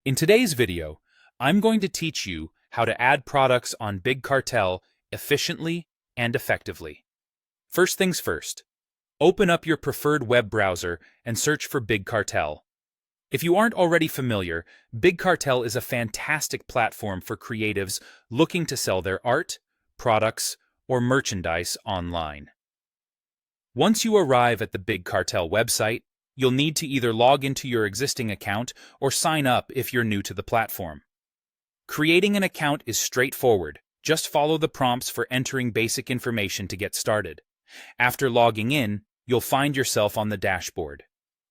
In today's video, I'm going to teach you how to add products on Big Cartel efficiently and effectively. First things first, open up your preferred web browser and search for Big Cartel. If you aren't already familiar, Big Cartel is a fantastic platform for creatives looking to sell their art, products, or merchandise online. Once you arrive at the Big Cartel website, you'll need to either log into your existing account or sign up if you're new to the platform. Creating an account is straightforward. Just follow the prompts for entering basic information to get started. After logging in, you'll find yourself on the dashboard.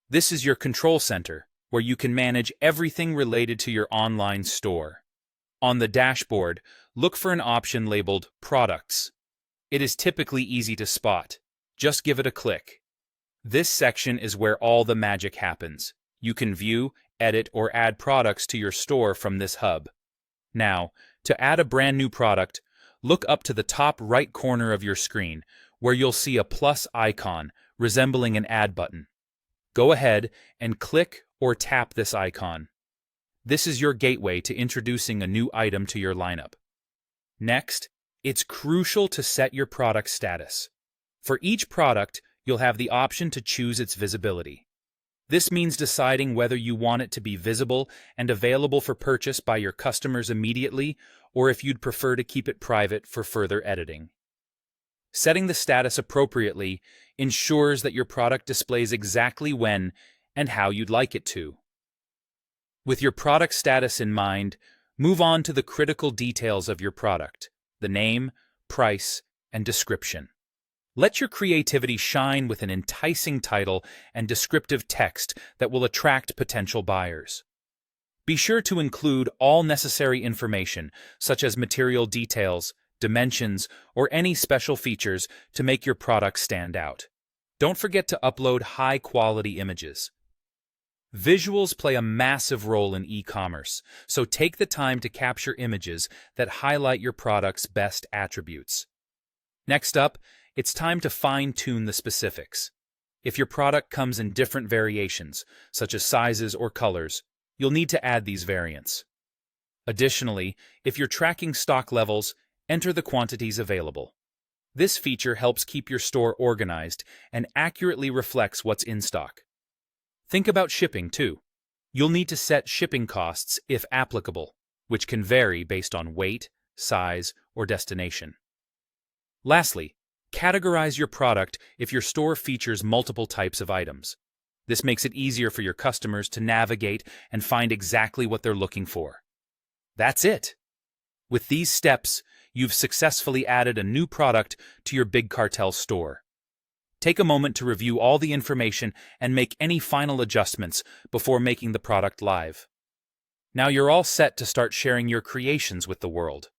This is your control center, where you can manage everything related to your online store. On the dashboard, look for an option labeled Products. It is typically easy to spot. Just give it a click. This section is where all the magic happens. You can view, edit, or add products to your store from this hub. Now, to add a brand new product, look up to the top right corner of your screen, where you'll see a plus icon resembling an add button. Go ahead and click or tap this icon. This is your gateway to introducing a new item to your lineup. Next, it's crucial to set your product status. For each product, you'll have the option to choose its visibility. This means deciding whether you want it to be visible and available for purchase by your customers immediately, or if you'd prefer to keep it private for further editing. Setting the status appropriately ensures that your product displays exactly when and how you'd like it to. With your product status in mind, move on to the critical details of your product: the name, price, and description. Let your creativity shine with an enticing title and descriptive text that will attract potential buyers. Be sure to include all necessary information, such as material details, dimensions, or any special features to make your product stand out. Don't forget to upload high-quality images. Visuals play a massive role in e-commerce, so take the time to capture images that highlight your product's best attributes. Next up, it's time to fine-tune the specifics. If your product comes in different variations, such as sizes or colors, you'll need to add these variants. Additionally, if you're tracking stock levels, enter the quantities available. This feature helps keep your store organized and accurately reflects what's in stock. Think about shipping, too. You'll need to set shipping costs if applicable, which can vary based on weight, size, or destination. Lastly, categorize your product if your store features multiple types of items. This makes it easier for your customers to navigate and find exactly what they're looking for. That's it! With these steps, you've successfully added a new product to your Big Cartel store. Take a moment to review all the information and make any final adjustments before making the product live. Now you're all set to start sharing your creations with the world.